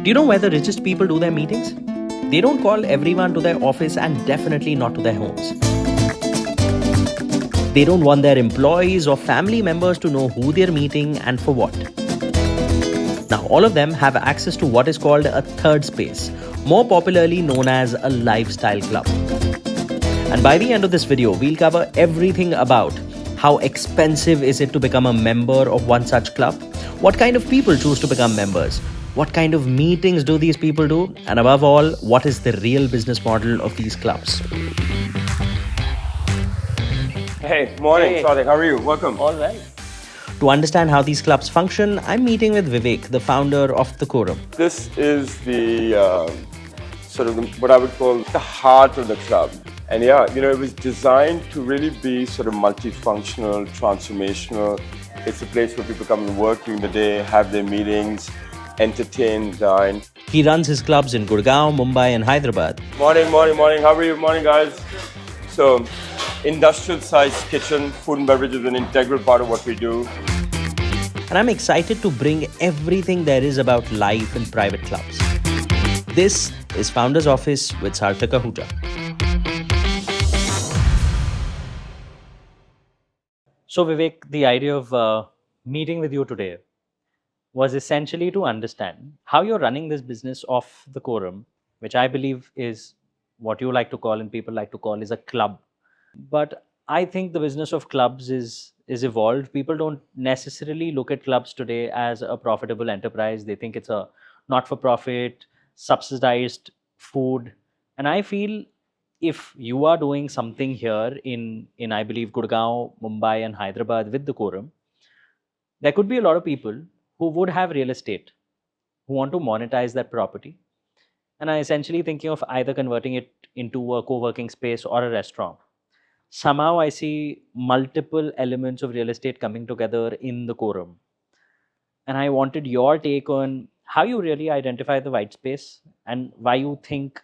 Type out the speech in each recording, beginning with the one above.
Do you know where the richest people do their meetings? They don't call everyone to their office and definitely not to their homes. They don't want their employees or family members to know who they're meeting and for what. Now, all of them have access to what is called a third space, more popularly known as a lifestyle club. And by the end of this video, we'll cover everything about how expensive is it to become a member of one such club, what kind of people choose to become members, what kind of meetings do these people do, and above all, what is the real business model of these clubs. Hey, morning, Sarthak. How are you? Welcome. All right. To understand how these clubs function, I'm meeting with Vivek, the founder of the Quorum. This is the what I would call the heart of the club. And yeah, it was designed to really be sort of multifunctional, transformational. It's a place where people come and work during the day, have their meetings, entertain, dine. He runs his clubs in Gurgaon, Mumbai and Hyderabad. Morning. How are you? Morning, guys. So, industrial-sized kitchen, food and beverage is an integral part of what we do. And I'm excited to bring everything there is about life in private clubs. This is Founder's Office with Sarthak Ahuja. So Vivek, the idea of meeting with you today was essentially to understand how you're running this business of the Quorum, which I believe is what you like to call and people like to call is a club. But I think the business of clubs is evolved. People don't necessarily look at clubs today as a profitable enterprise. They think it's a not-for-profit, subsidized food. And I feel if you are doing something here in I believe, Gurgaon, Mumbai and Hyderabad with the Quorum, there could be a lot of people who would have real estate, who want to monetize that property. And are essentially thinking of either converting it into a co-working space or a restaurant. Somehow I see multiple elements of real estate coming together in the Quorum. And I wanted your take on how you really identify the white space and why you think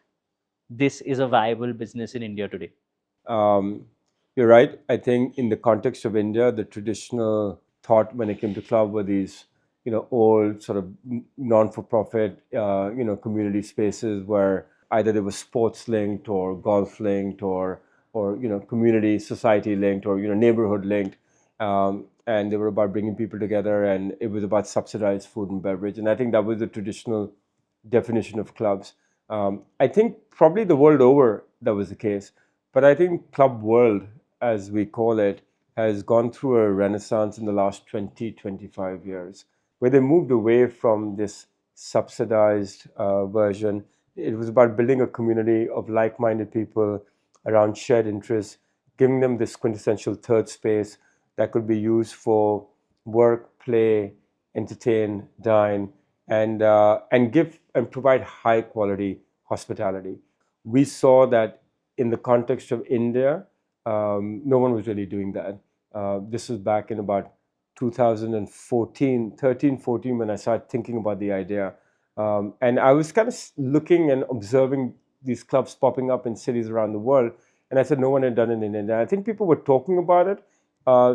this is a viable business in India today. You're right. I think in the context of India, the traditional thought when it came to club were these, old sort of non-for-profit, community spaces where either they were sports linked or golf linked or community society linked or neighborhood linked, and they were about bringing people together, and it was about subsidized food and beverage. And I think that was the traditional definition of clubs. I think probably the world over that was the case, but I think club world, as we call it, has gone through a renaissance in the last 20-25 years, where they moved away from this subsidized version. It was about building a community of like-minded people around shared interests, giving them this quintessential third space that could be used for work, play, entertain, dine, and give and provide high quality hospitality. We saw that in the context of India, no one was really doing that. This was back in about 2014, 13, 14, when I started thinking about the idea. And I was kind of looking and observing these clubs popping up in cities around the world. And I said, no one had done it in India. I think people were talking about it.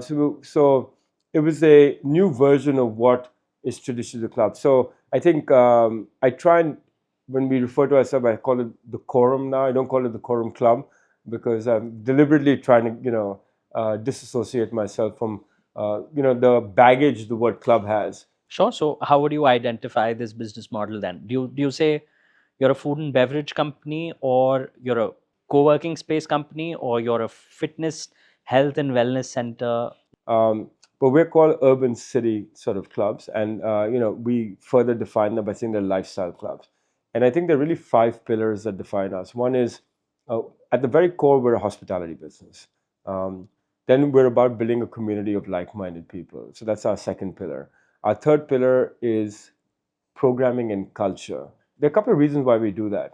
So it was a new version of what is traditional club. So I think I try and, when we refer to ourselves, I call it the Quorum now. I don't call it the Quorum Club because I'm deliberately trying to, disassociate myself from, the baggage the word club has. Sure. So how would you identify this business model then? Do you say you're a food and beverage company, or you're a co-working space company, or you're a fitness, health and wellness center? But we're called urban city sort of clubs. And, we further define them by saying they're lifestyle clubs. And I think there are really 5 pillars that define us. One is, at the very core, we're a hospitality business. Then we're about building a community of like-minded people. So that's our second pillar. Our third pillar is programming and culture. There are a couple of reasons why we do that.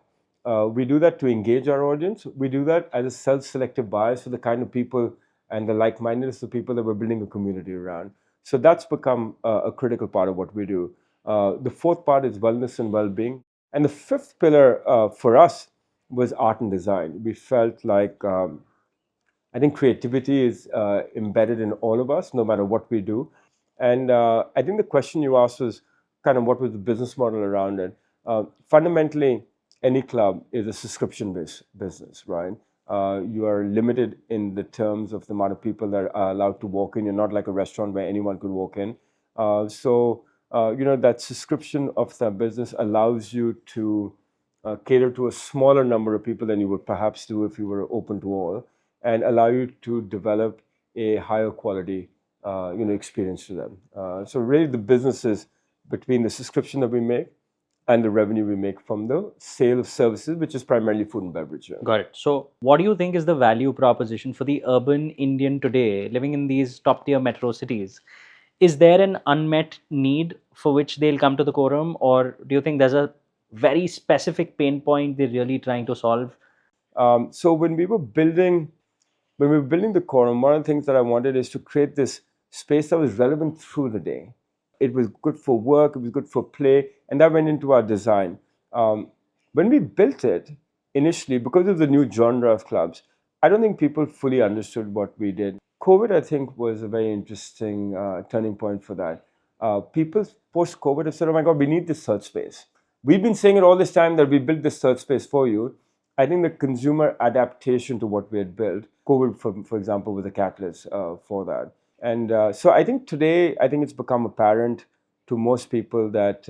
We do that to engage our audience. We do that as a self-selective bias for the kind of people and the like-mindedness of people that we're building a community around. So that's become a critical part of what we do. The fourth part is wellness and well-being. And the fifth pillar for us was art and design. We felt like I think creativity is embedded in all of us, no matter what we do. And I think the question you asked was kind of what was the business model around it. Fundamentally, any club is a subscription-based business, right? You are limited in the terms of the amount of people that are allowed to walk in. You're not like a restaurant where anyone could walk in. That subscription of the business allows you to cater to a smaller number of people than you would perhaps do if you were open to all, and allow you to develop a higher quality, experience to them. So really, the business is between the subscription that we make and the revenue we make from the sale of services, which is primarily food and beverage. Got it. So, what do you think is the value proposition for the urban Indian today living in these top tier metro cities? Is there an unmet need for which they'll come to the Quorum, or do you think there's a very specific pain point they're really trying to solve? So when we were building the Quorum, one of the things that I wanted is to create this space that was relevant through the day. It was good for work, it was good for play, and that went into our design. When we built it initially, because of the new genre of clubs, I don't think people fully understood what we did. COVID, I think, was a very interesting turning point for that. People post-COVID have said, "Oh my God, we need this third space." We've been saying it all this time that we built this third space for you. I think the consumer adaptation to what we had built, COVID, for example, was a catalyst for that. And so I think today, I think it's become apparent to most people that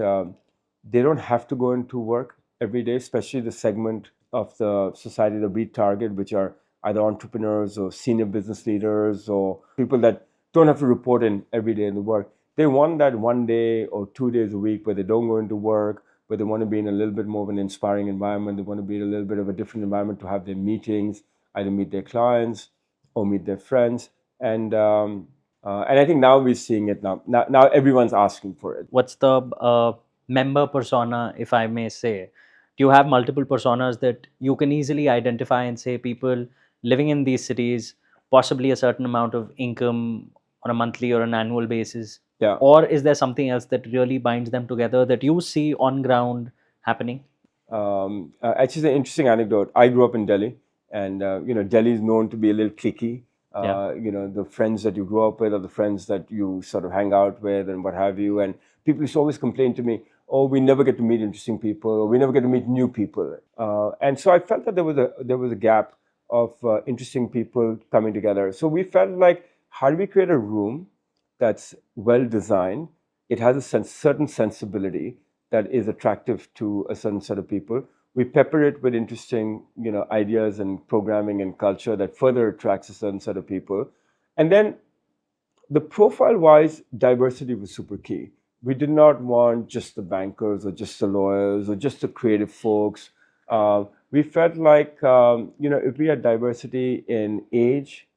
they don't have to go into work every day, especially the segment of the society that we target, which are either entrepreneurs or senior business leaders or people that don't have to report in every day in the work. They want that 1 day or 2 days a week where they don't go into work, where they want to be in a little bit more of an inspiring environment. They want to be in a little bit of a different environment to have their meetings, either meet their clients or meet their friends. And I think now we're seeing it now. Now everyone's asking for it. What's the member persona, if I may say? Do you have multiple personas that you can easily identify and say people living in these cities, possibly a certain amount of income on a monthly or an annual basis? Yeah. Or is there something else that really binds them together that you see on ground happening? Actually, it's an interesting anecdote. I grew up in Delhi, and Delhi is known to be a little cliquey. Yeah. The friends that you grew up with are the friends that you sort of hang out with and what have you. And people used to always complain to me, "Oh, we never get to meet interesting people, or we never get to meet new people." And so I felt that there was a gap of interesting people coming together. So we felt like, how do we create a room that's well designed? It has a certain sensibility that is attractive to a certain set of people. We pepper it with interesting, ideas and programming and culture that further attracts a certain set of people. And then the profile-wise, diversity was super key. We did not want just the bankers or just the lawyers or just the creative folks. We felt like, if we had diversity in age,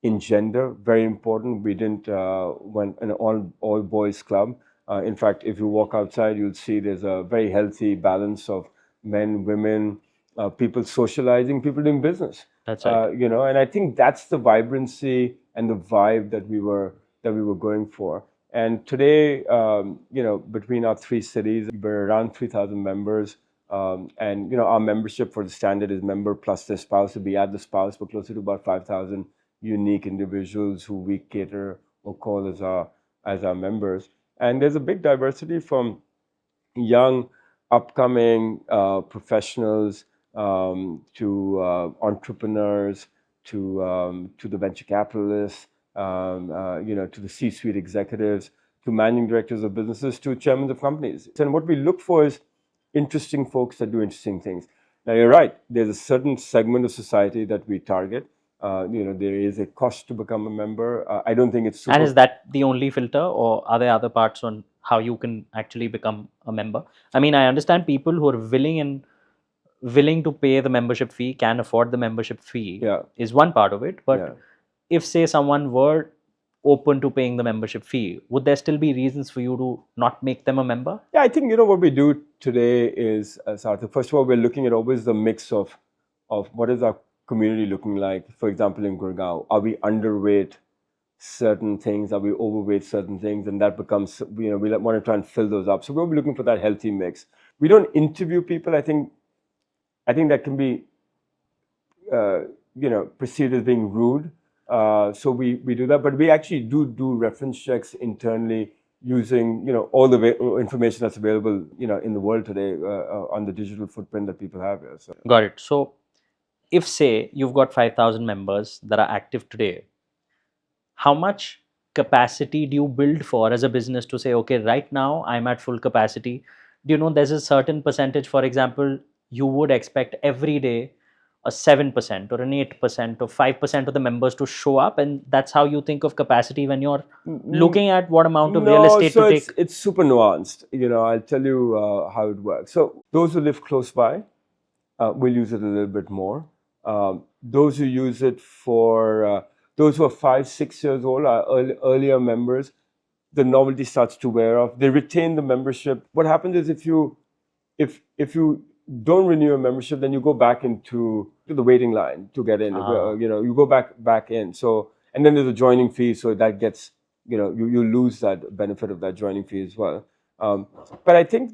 in gender, very important. We didn't want an all boys club. In fact, if you walk outside, you'll see there's a very healthy balance of men, women, people socializing, people doing business. That's right. And I think that's the vibrancy and the vibe that we were going for. And today, between our three cities, we're around 3,000 members. And our membership for the standard is member plus their spouse. So we add the spouse, we're closer to about 5,000 unique individuals who we cater or call as our members. And there's a big diversity from young, upcoming professionals to entrepreneurs to the venture capitalists, to the C-suite executives, to managing directors of businesses, to chairmen of companies. And what we look for is interesting folks that do interesting things. Now, you're right. There's a certain segment of society that we target. There is a cost to become a member. I don't think it's super. And is that the only filter, or are there other parts on how you can actually become a member? I mean, I understand people who are willing to pay the membership fee, can afford the membership fee, Yeah. is one part of it. But Yeah. if, say, someone were open to paying the membership fee, would there still be reasons for you to not make them a member? Yeah, I think what we do today is, Sarthak, first of all, we're looking at always the mix of what is our community looking like. For example, in Gurgaon, are we underweight certain things? Are we overweight certain things? And that becomes, we want to try and fill those up. So we'll be looking for that healthy mix. We don't interview people. I think that can be, perceived as being rude. So we do that, but we actually do reference checks internally using all the information that's available in the world today on the digital footprint that people have here. So Got it. So, if say you've got 5,000 members that are active today, how much capacity do you build for as a business to say, okay, right now I'm at full capacity? Do you know there's a certain percentage, for example, you would expect every day a 7% or an 8% or 5% of the members to show up, and that's how you think of capacity when you're looking at what amount of real no, estate so to take? it's super nuanced. I'll tell you how it works. So those who live close by will use it a little bit more. Those who use it for those who are 5-6 years old are earlier members. The novelty starts to wear off. They retain the membership. What happens is if you don't renew a membership, then you go back into the waiting line to get in. You go back in. So, and then there's a joining fee, so that gets you lose that benefit of that joining fee as well. But I think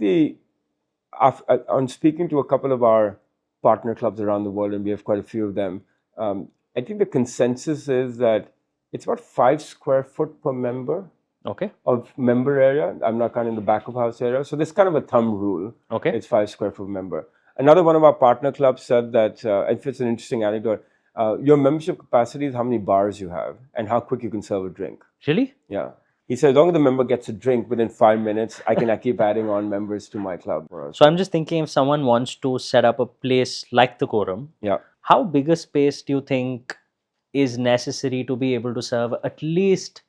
on speaking to a couple of our partner clubs around the world, and we have quite a few of them, I think the consensus is that it's about 5 square foot per member. Okay. Of member area. I'm not counting the back of house area. So there's kind of a thumb rule. Okay. It's 5 square foot member. Another one of our partner clubs said that, if it's an interesting anecdote, your membership capacity is how many bars you have and how quick you can serve a drink. Really? Yeah. He said, as long as the member gets a drink within 5 minutes, I can keep adding on members to my club. So I'm just thinking, if someone wants to set up a place like the Quorum, Yeah. how big a space do you think is necessary to be able to serve at least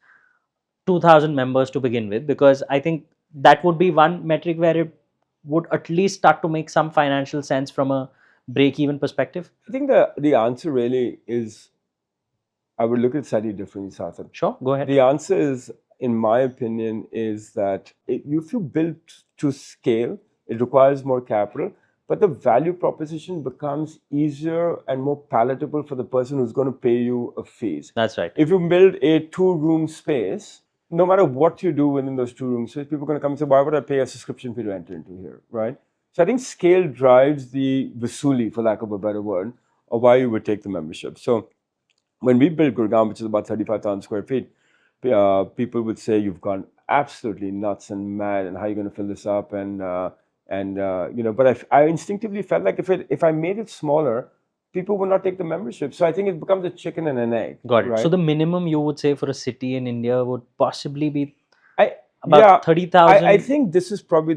2,000 members to begin with? Because I think that would be one metric where it would at least start to make some financial sense from a break-even perspective. I think the answer really is, I would look at it slightly differently, Sarthak. Sure, go ahead. The answer is, in my opinion, is that if you build to scale, it requires more capital, but the value proposition becomes easier and more palatable for the person who's going to pay you a fees. That's right. If you build a 2-room space, no matter what you do within those 2 rooms, people are going to come and say, why would I pay a subscription fee to enter into here, right? So I think scale drives the vasuli, for lack of a better word, of why you would take the membership. So when we built Gurgaon, which is about 35,000 square feet, people would say, you've gone absolutely nuts and mad, and how are you going to fill this up? But I instinctively felt like if I made it smaller, people would not take the membership. So I think it becomes a chicken and an egg. Got it. Right? So the minimum you would say for a city in India would possibly be about 30,000? I think this is probably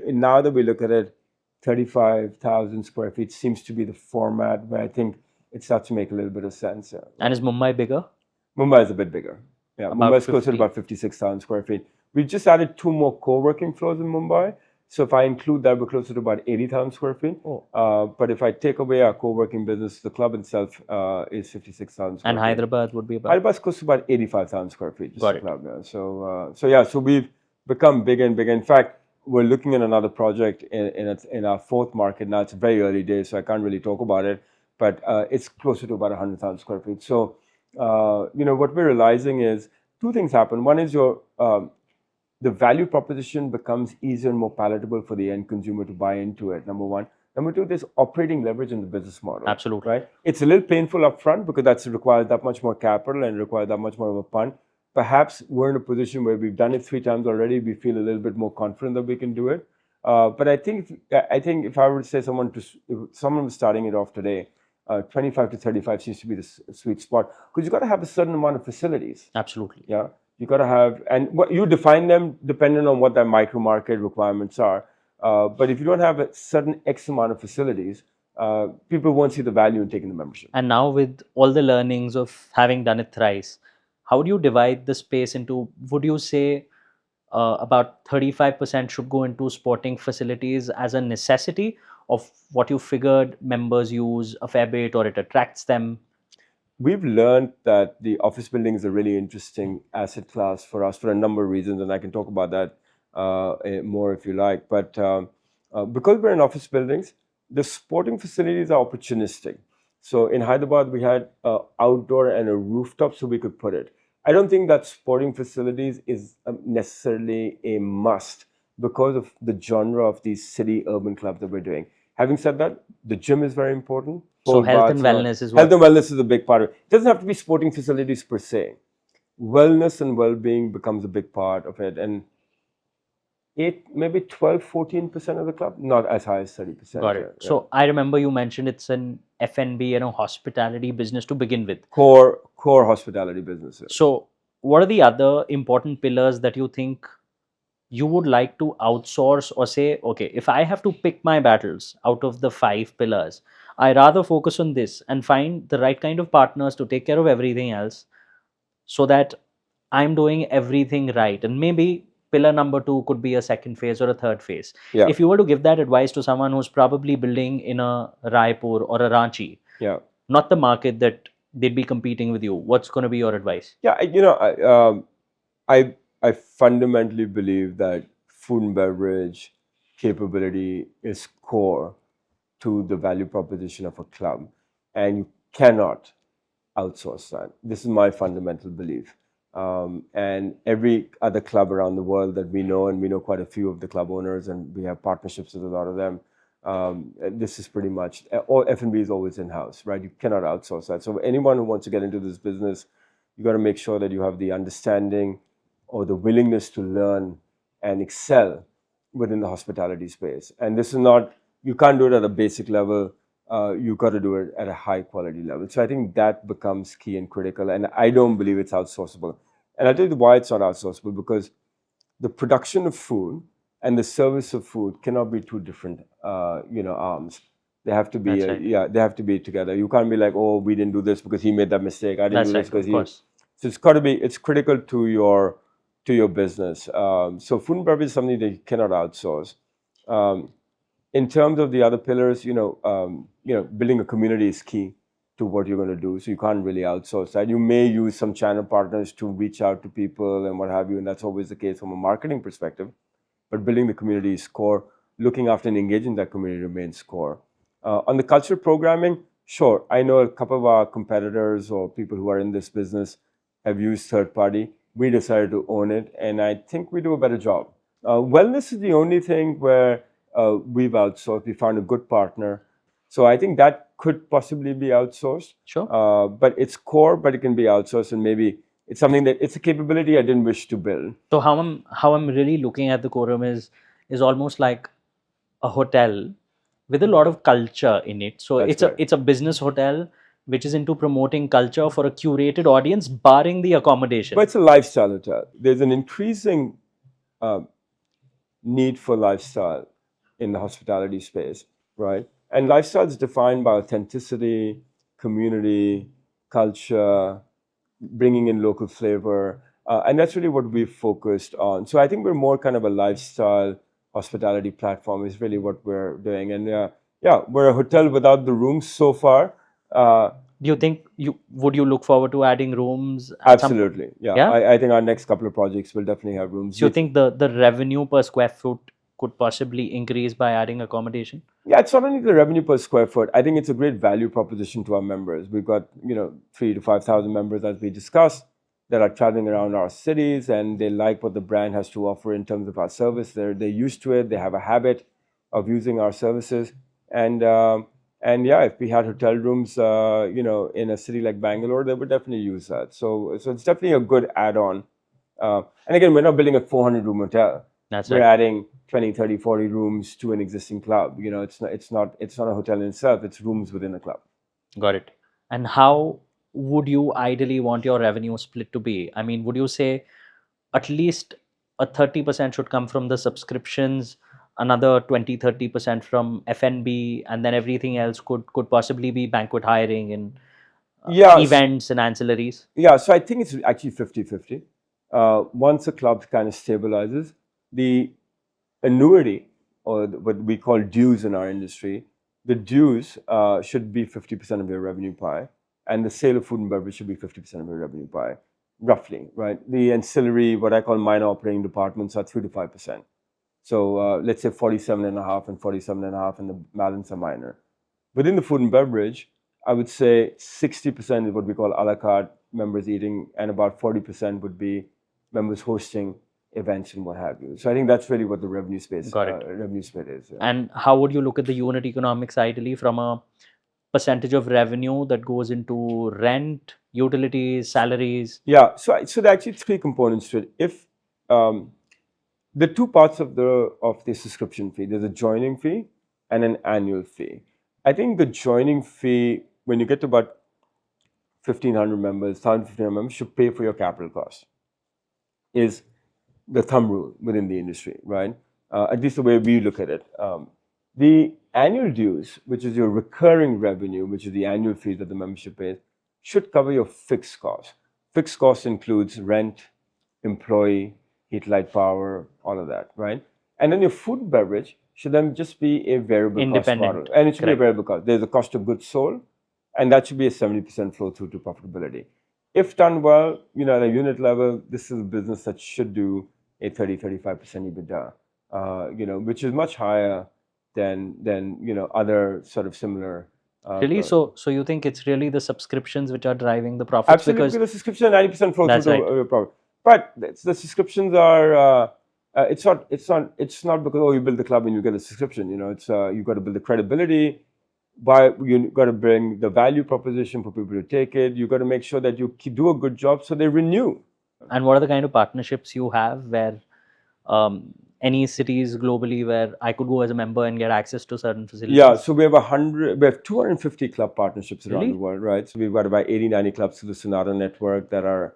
now that we look at it, 35,000 square feet seems to be the format where I think it starts to make a little bit of sense. And is Mumbai bigger? Mumbai is a bit bigger. Yeah, Mumbai is closer to 50. about 56,000 square feet. We just added 2 more co-working floors in Mumbai. So if I include that, we're closer to about 80,000 square feet. But if I take away our co-working business, the club itself is 56,000 square And feet. Hyderabad would be about? Hyderabad is close to about 85,000 square feet. Just Got the it. club, yeah. So we've become bigger and bigger. In fact, we're looking at another project in our 4th market now. It's very early days, so I can't really talk about it. But it's closer to about 100,000 square feet. So, what we're realizing is 2 things happen. One is the value proposition becomes easier and more palatable for the end consumer to buy into it, number 1. Number 2, there's operating leverage in the business model. Absolutely. Right? It's a little painful upfront because that requires that much more capital and requires that much more of a punt. Perhaps we're in a position where we've done it 3 times already. We feel a little bit more confident that we can do it. But I think if I were to say if someone was starting it off today, 25 to 35 seems to be the sweet spot, because you've got to have a certain amount of facilities. Absolutely. Yeah, you got to have, and what you define them depending on what their micro market requirements are. But if you don't have a certain X amount of facilities, people won't see the value in taking the membership. And now, with all the learnings of having done it thrice, how do you divide the space into, would you say about 35% should go into sporting facilities as a necessity of what you figured members use a fair bit, or it attracts them? We've learned that the office building is a really interesting asset class for us for a number of reasons, and I can talk about that more if you like. But because we're in office buildings, the sporting facilities are opportunistic. So in Hyderabad, we had outdoor and a rooftop, so we could put it. I don't think that sporting facilities is necessarily a must because of the genre of these city urban clubs that we're doing. Having said that, the gym is very important. So health and wellness is health and wellness is a big part of it. It doesn't have to be sporting facilities per se. wellness and well-being becomes a big part of it. And maybe 12, 14% of the club, not as high as 30%. Got it. So I remember you mentioned it's an F&B and a hospitality business to begin with. Core hospitality businesses. So what are the other important pillars that you think you would like to outsource, or say, okay, if I have to pick my battles out of the 5 pillars, I rather focus on this and find the right kind of partners to take care of everything else, so that I'm doing everything right. And maybe pillar number 2 could be a second phase or a third phase. Yeah. If you were to give that advice to someone who's probably building in a Raipur or a Ranchi, Yeah. not the market that they'd be competing with you, what's going to be your advice? Yeah, I fundamentally believe that food and beverage capability is core to the value proposition of a club, and you cannot outsource that. This is my fundamental belief. And every other club around the world that we know, and we know quite a few of the club owners, and we have partnerships with a lot of them. This is pretty much, all F&B is always in-house, right? You cannot outsource that. So anyone who wants to get into this business, you got to make sure that you have the understanding or the willingness to learn and excel within the hospitality space. And this is not, you can't do it at a basic level. You got to do it at a high quality level. So I think that becomes key and critical. And I don't believe it's outsourceable. And I'll tell you why it's not outsourceable, because the production of food and the service of food cannot be two different, arms. They have to be, That's right. they have to be together. You can't be like, oh, we didn't do this because he made that mistake. I didn't That's do this right, because of course. So it's got to be, it's critical to your business. So food and beverage is something that you cannot outsource. In terms of the other pillars, building a community is key to what you're going to do. So you can't really outsource that. You may use some channel partners to reach out to people and what have you, and that's always the case from a marketing perspective. But building the community is core. Looking after and engaging that community remains core. On the cultural programming, sure, I know a couple of our competitors or people who are in this business have used third party. We decided to own it, and I think we do a better job. Wellness is the only thing where we've outsourced. We found a good partner. So I think that could possibly be outsourced. Sure. But it's core, but it can be outsourced, and maybe it's something that it's a capability I didn't wish to build. So how I'm really looking at the Quorum is almost like a hotel with a lot of culture in it. So That's right. it's a business hotel which is into promoting culture for a curated audience, barring the accommodation. But it's a lifestyle hotel. There's an increasing need for lifestyle in the hospitality space, right? And lifestyle is defined by authenticity, community, culture, bringing in local flavor. And that's really what we've focused on. So I think we're more kind of a lifestyle hospitality platform is really what we're doing. And we're a hotel without the rooms so far. Do you think would you look forward to adding rooms? At some- Absolutely. Yeah. Yeah? I think our next couple of projects will definitely have rooms. So you think the revenue per square foot could possibly increase by adding accommodation? Yeah, it's not only the revenue per square foot. I think it's a great value proposition to our members. We've got 3,000 to 5,000 members, as we discussed, that are traveling around our cities, and they like what the brand has to offer in terms of our service. They're used to it. They have a habit of using our services, and if we had hotel rooms, in a city like Bangalore, they would definitely use that. So it's definitely a good add-on. And again, we're not building a 400-room hotel. That's We're right. adding 20, 30, 40 rooms to an existing club. It's not a hotel in itself. It's rooms within a club. Got it. And how would you ideally want your revenue split to be? I mean, would you say at least a 30% should come from the subscriptions, another 20-30% from F&B, and then everything else could possibly be banquet hiring and events and ancillaries? Yeah, so I think it's actually 50-50. Once a club kind of stabilizes, the annuity, or what we call dues in our industry, the dues should be 50% of your revenue pie, and the sale of food and beverage should be 50% of your revenue pie, roughly, right? The ancillary, what I call minor operating departments, are 3 to 5%. So let's say 47.5 and 47.5, and the balance are minor. Within the food and beverage, I would say 60% is what we call a la carte, members eating, and about 40% would be members hosting events and what have you. So I think that's really what the revenue space Got it. revenue split is. Yeah. And how would you look at the unit economics ideally from a percentage of revenue that goes into rent, utilities, salaries? Yeah, so there are actually three components to it. If the two parts of the subscription fee, there's a joining fee and an annual fee. I think the joining fee, when you get to about 1,500 members, 1,500 members, should pay for your capital costs. Is the thumb rule within the industry, right? At least the way we look at it. The annual dues, which is your recurring revenue, which is the annual fees that the membership pays, should cover your fixed costs. Fixed costs includes rent, employee, heat, light, power, all of that, right? And then your food and beverage should then just be a variable cost Independent. model. And it should be a Correct. variable cost. There's a cost of goods sold, and that should be a 70% flow through to profitability. If done well, at a unit level, this is a business that should do a 30-35% EBITDA, which is much higher than other sort of similar. Really? So you think it's really the subscriptions which are driving the profits? Absolutely, because the subscription 90% flow through That's to right. profit. But the subscriptions are. It's not because you build the club and you get a subscription. It's you've got to build the credibility. You got to bring the value proposition for people to take it. You got to make sure that you do a good job so they renew. And what are the kind of partnerships you have where any cities globally where I could go as a member and get access to certain facilities? Yeah, so we have 250 club partnerships around Really? the world, right? So we've got about 80, 90 clubs through the Sonata network that are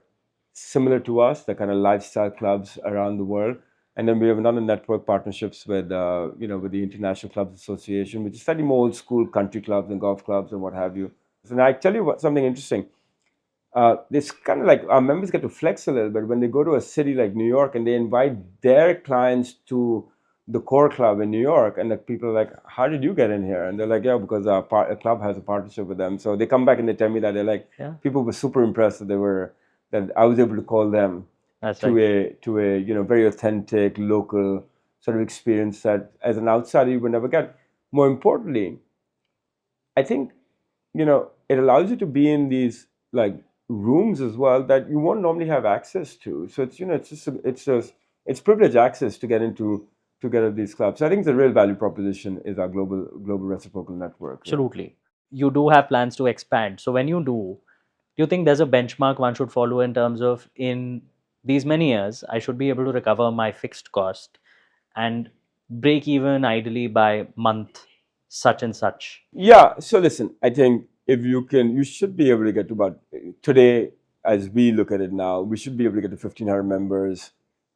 similar to us, the kind of lifestyle clubs around the world. And then we have another network partnerships with, with the International Clubs Association, which is slightly more old school country clubs and golf clubs and what have you. So now I tell you something interesting. It's kind of like our members get to flex a little bit when they go to a city like New York and they invite their clients to the core club in New York, and the people are like, "How did you get in here?" And they're like, "Yeah, because a club has a partnership with them." So they come back and they tell me that they're like, Yeah. people were super impressed that I was able to call them That's to right. a very authentic local sort of experience that as an outsider you would never get. More importantly, I think it allows you to be in these like rooms as well that you won't normally have access to. So it's privileged access to get into these clubs. So I think the real value proposition is our global reciprocal network. Yeah. Absolutely. You do have plans to expand. So when you do you think there's a benchmark one should follow in terms of in these many years, I should be able to recover my fixed cost and break even ideally by month such and such? Yeah. So listen, I think if you should be able to get to about today, as we look at it now, we should be able to get to 1,500 members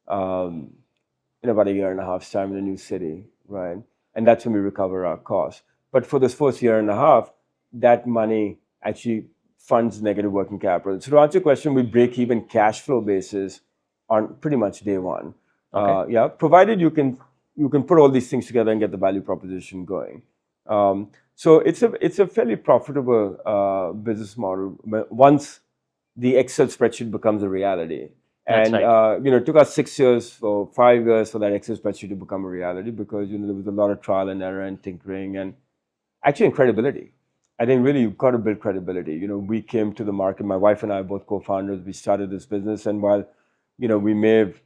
in about a year and a half's time in a new city, right? And that's when we recover our costs. But for this first year and a half, that money actually funds negative working capital. So to answer your question, we break even cash flow basis on pretty much day one. Okay. Yeah, provided you can put all these things together and get the value proposition going. So it's a fairly profitable business model once the Excel spreadsheet becomes a reality. That's And right. it took us 6 years or 5 years for that Excel spreadsheet to become a reality because there was a lot of trial and error and tinkering and actually in credibility. I think really you've got to build credibility. We came to the market. My wife and I are both co-founders. We started this business, and while we may have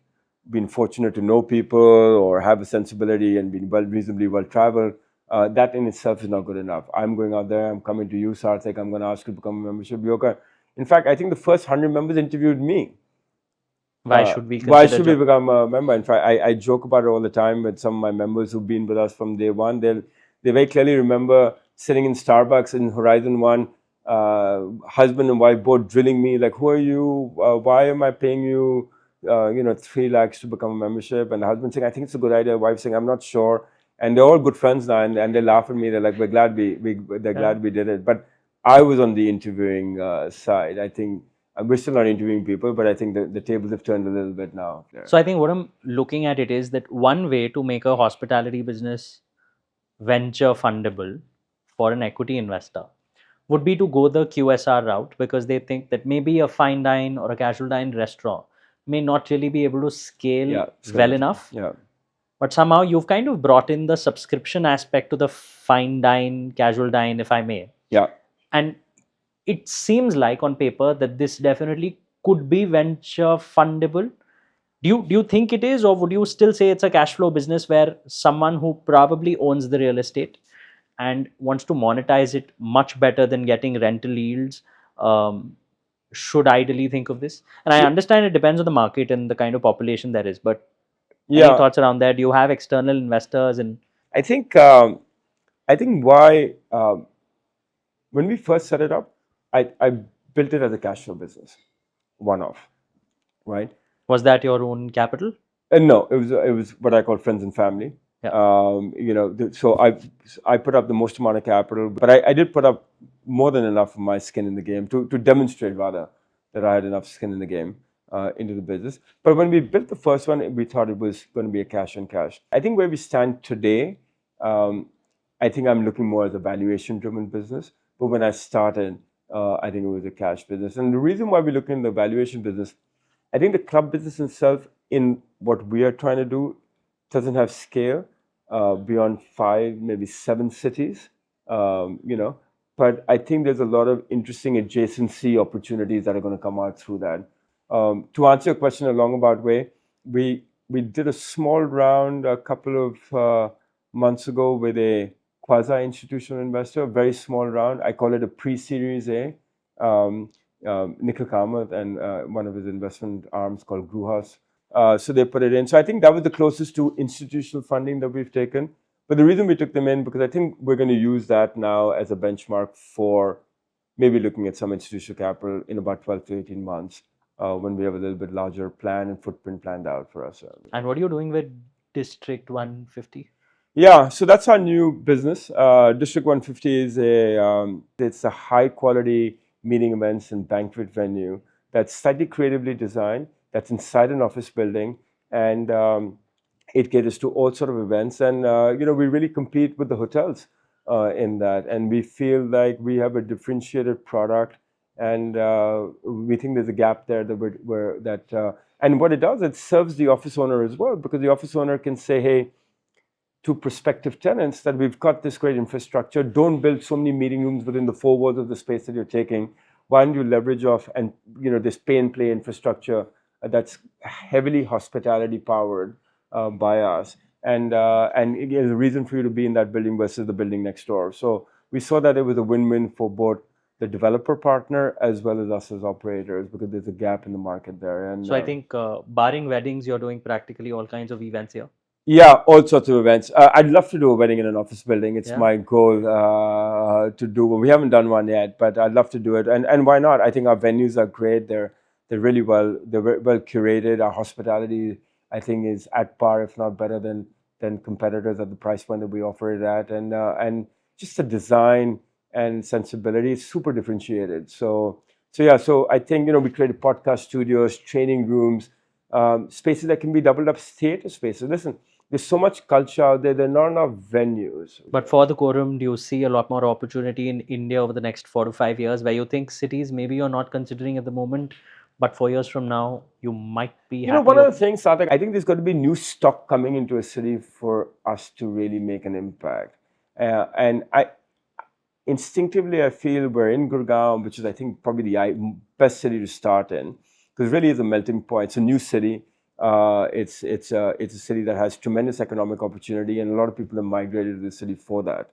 been fortunate to know people or have a sensibility and been reasonably well traveled, that in itself is not good enough. I'm going out there. I'm coming to you, Sarthak. I'm going to ask you to become a membership yoga. In fact, I think the first 100 members interviewed me. Why should we Why consider should we become a member? In fact, I joke about it all the time with some of my members who've been with us from day one. They very clearly remember sitting in Starbucks in Horizon One, husband and wife both drilling me like, "Who are you? Why am I paying you, 3 lakhs to become a membership?" And the husband saying, "I think it's a good idea." Wife saying, "I'm not sure." And they're all good friends now, and they laugh at me. They're like, "We're glad glad we did it." But I was on the interviewing side. I think. We're still not interviewing people, but I think the tables have turned a little bit now. Yeah. So I think what I'm looking at it is that one way to make a hospitality business venture fundable for an equity investor would be to go the QSR route because they think that maybe a fine dine or a casual dine restaurant may not really be able to scale well enough. Yeah. But somehow you've kind of brought in the subscription aspect to the fine dine, casual dine, if I may. Yeah. And it seems like on paper that this definitely could be venture fundable. Do you think it is, or would you still say it's a cash flow business where someone who probably owns the real estate and wants to monetize it much better than getting rental yields, um, should ideally think of this? And I understand it depends on the market and the kind of population there is, but any Yeah, thoughts around that? Do you have external investors? And I think why when we first set it up, I built it as a cash flow business, one off, right? was that your own capital? And no, it was what I call friends and family. Yeah. So I put up the most amount of capital, but I did put up more than enough of my skin in the game to demonstrate rather that I had enough skin in the game into the business. But when we built the first one, we thought it was going to be a cash on cash. I think where we stand today, um, I think I'm looking more as a valuation driven business. But when I started, I think it was a cash business. And the reason why we're looking at the valuation business, I think the club business itself, in what we are trying to do, doesn't have scale beyond 5, maybe 7 cities. But I think there's a lot of interesting adjacency opportunities that are going to come out through that. To answer your question in a roundabout way, we did a small round a couple of months ago with a quasi-institutional investor, a very small round. I call it a pre-Series A. Nikhil Kamath and one of his investment arms called Gruhas. So they put it in. So I think that was the closest to institutional funding that we've taken. But the reason we took them in, because I think we're going to use that now as a benchmark for maybe looking at some institutional capital in about 12 to 18 months when we have a little bit larger plan and footprint planned out for us. And what are you doing with District 150? Yeah, so that's our new business. District 150 is it's a high quality meeting events and banquet venue that's slightly creatively designed, that's inside an office building, and it caters to all sort of events. And we really compete with the hotels in that, and we feel like we have a differentiated product, and we think there's a gap there and what it does, it serves the office owner as well, because the office owner can say, hey, to prospective tenants, that we've got this great infrastructure. Don't build so many meeting rooms within the 4 walls of the space that you're taking. Why don't you leverage off and this pay and play infrastructure that's heavily hospitality powered by us, and there's a reason for you to be in that building versus the building next door. So we saw that it was a win-win for both the developer partner as well as us as operators, because there's a gap in the market there. And So I think, barring weddings, you're doing practically all kinds of events here. yeah, all sorts of events. I'd love to do a wedding in an office building. It's my goal to do one. We haven't done one yet, but I'd love to do it. And why not? I think our venues are great. They're really well curated. Our hospitality, I think, is at par, if not better than competitors at the price point that we offer it at. And just the design and sensibility is super differentiated. So I think we created podcast studios, training rooms, spaces that can be doubled up theater spaces. Listen, there's so much culture out there. There are not enough venues. But for the Quorum, do you see a lot more opportunity in India over the next 4 to 5 years, where you think cities maybe you're not considering at the moment, but 4 years from now you might be happy? One of the things, Sarthak, I think there's got to be new stock coming into a city for us to really make an impact. And instinctively, I feel we're in Gurgaon, which is, I think, probably the best city to start in, because it really is a melting point. It's a new city. It's a city that has tremendous economic opportunity, and a lot of people have migrated to the city for that.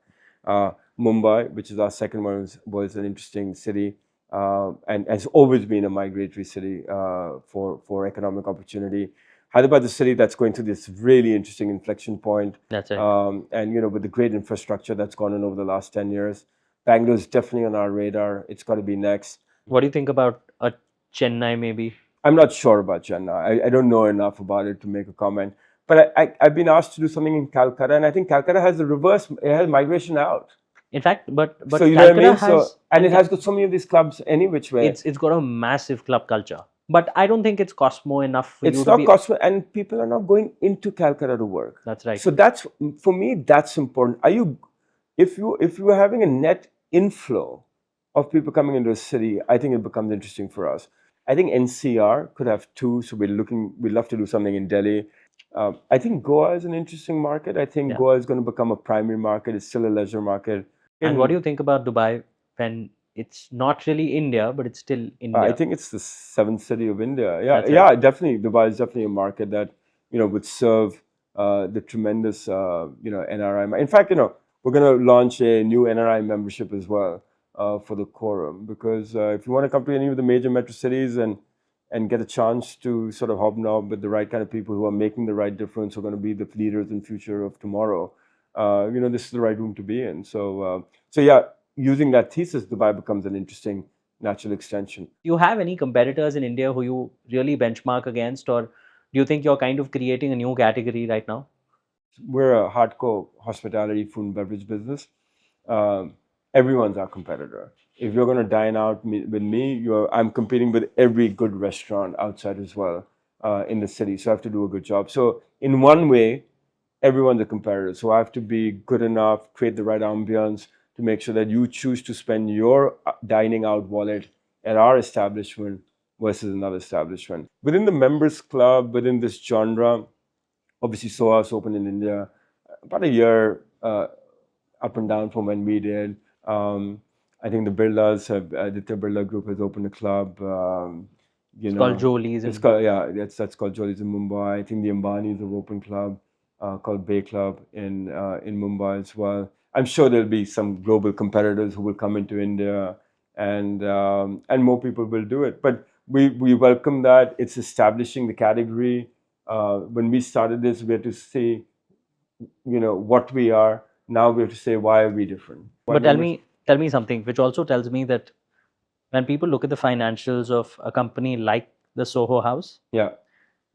Mumbai, which is our second one, was an interesting city, and has always been a migratory city for economic opportunity. Hyderabad is a city that's going through this really interesting inflection point. That's it. And with the great infrastructure that's gone on over the last 10 years. Bangalore is definitely on our radar. It's got to be next. What do you think about a Chennai maybe? I'm not sure about Chennai. I don't know enough about it to make a comment. But I've been asked to do something in Calcutta, and I think Calcutta has the reverse. It has migration out. In fact, but so you Calcutta know what I mean. and it has got so many of these clubs any which way. It's got a massive club culture. But I don't think it's Cosmo enough for you to be... It's not Cosmo, and people are not going into Calcutta to work. That's right. So that's, for me, that's important. If you are having a net inflow of people coming into a city, I think it becomes interesting for us. I think NCR could have 2, so we'd love to do something in Delhi. I think Goa is an interesting market. I think Goa is going to become a primary market. It's still a leisure market. And what do you think about Dubai, when it's not really India, but it's still India? I think it's the 7th city of India. Yeah, definitely. Dubai is definitely a market that would serve the tremendous NRI. In fact, we're going to launch a new NRI membership as well for the Quorum, because if you want to come to any of the major metro cities and get a chance to sort of hobnob with the right kind of people who are making the right difference, who are going to be the leaders and future of tomorrow, this is the right room to be in. So yeah, using that thesis, Dubai becomes an interesting natural extension. Do you have any competitors in India who you really benchmark against, or do you think you're kind of creating a new category right now? We're a hardcore hospitality, food and beverage business. Everyone's our competitor. If you're going to dine out with me, I'm competing with every good restaurant outside as well in the city. So I have to do a good job. So in one way, everyone's a competitor. So I have to be good enough, create the right ambience to make sure that you choose to spend your dining out wallet at our establishment versus another establishment. Within the members club, within this genre, obviously SOAS opened in India about a year up and down from when we did. I think the Birlas Aditya Birla Group has opened a club. It's called Jolies. It's called, yeah, that's called Jolies in Mumbai. I think the Ambanis have opened club called Bay Club in Mumbai as well. I'm sure there'll be some global competitors who will come into India, and more people will do it. But we welcome that. It's establishing the category. When we started this, we had to say, what we are. Now we have to say, why are we different? But tell me something, which also tells me that when people look at the financials of a company like the Soho House, yeah,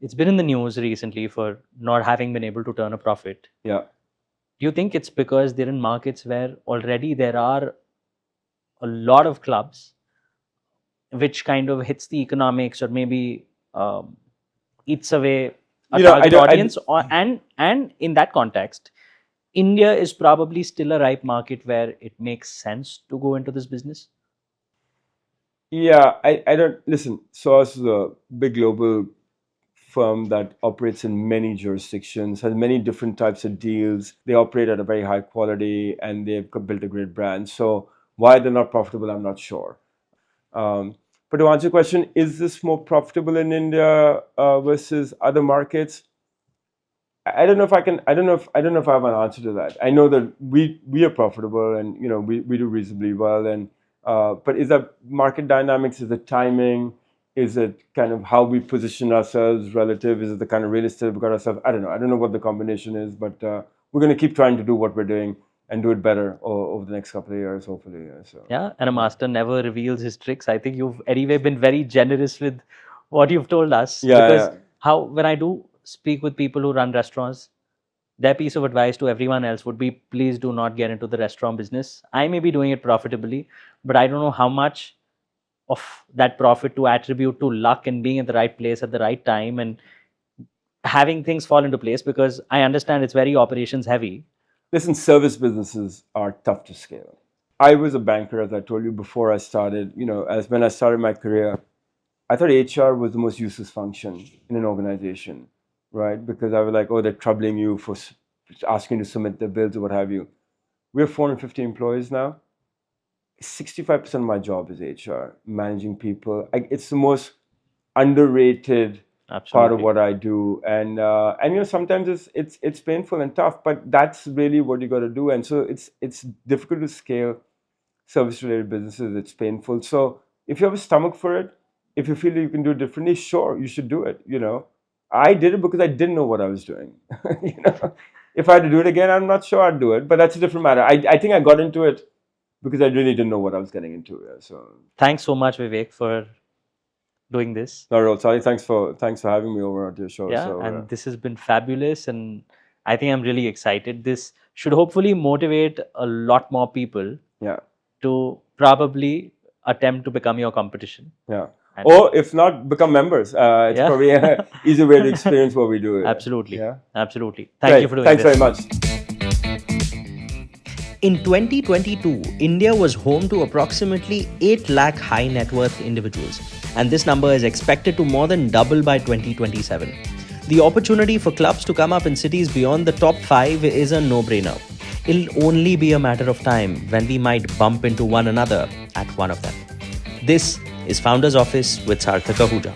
it's been in the news recently for not having been able to turn a profit. Yeah. Do you think it's because they're in markets where already there are a lot of clubs, which kind of hits the economics or maybe eats away a target audience? And in that context, India is probably still a ripe market where it makes sense to go into this business? Yeah, I don't listen. SOAS is a big global firm that operates in many jurisdictions, has many different types of deals. They operate at a very high quality, and they've built a great brand. So why they're not profitable, I'm not sure. But to answer your question, is this more profitable in India versus other markets? I don't know if I can. I don't know if I have an answer to that. I know that we are profitable, and we do reasonably well. And but is that market dynamics? Is it timing? Is it kind of how we position ourselves relative? Is it the kind of real estate we've got ourselves? I don't know. I don't know what the combination is, but we're going to keep trying to do what we're doing and do it better over the next couple of years, hopefully. So. Yeah, and a master never reveals his tricks. I think you've anyway been very generous with what you've told us. Yeah, because when I do speak with people who run restaurants, their piece of advice to everyone else would be, please do not get into the restaurant business. I may be doing it profitably, but I don't know how much of that profit to attribute to luck and being at the right place at the right time and having things fall into place, because I understand it's very operations heavy. Listen, service businesses are tough to scale. I was a banker, as I told you before I started. As when I started my career, I thought HR was the most useless function in an organization, right? Because I was like, oh, they're troubling you for asking you to submit their bills or what have you. We have 450 employees now. 65% of my job is HR, managing people. It's the most underrated part of what I do, and sometimes it's painful and tough, but that's really what you got to do. And so it's difficult to scale service-related businesses. It's painful. So if you have a stomach for it, if you feel that you can do it differently, sure, you should do it. I did it because I didn't know what I was doing. If I had to do it again, I'm not sure I'd do it, but that's a different matter. I think I got into it because I really didn't know what I was getting into. So thanks so much, Vivek, for doing this. No, real sorry. Thanks for having me over at your show. Yeah, and this has been fabulous, and I think I'm really excited. This should hopefully motivate a lot more people. Yeah. To probably attempt to become your competition. Yeah. Or if not, become members. It's probably an easier way to experience what we do. Absolutely. Yeah. Absolutely. Thank you for doing this. Thanks very much. In 2022, India was home to approximately 8 lakh high net worth individuals, and this number is expected to more than double by 2027. The opportunity for clubs to come up in cities beyond the top 5 is a no-brainer. It'll only be a matter of time when we might bump into one another at one of them. This is Founder's Office with Sarthak Ahuja.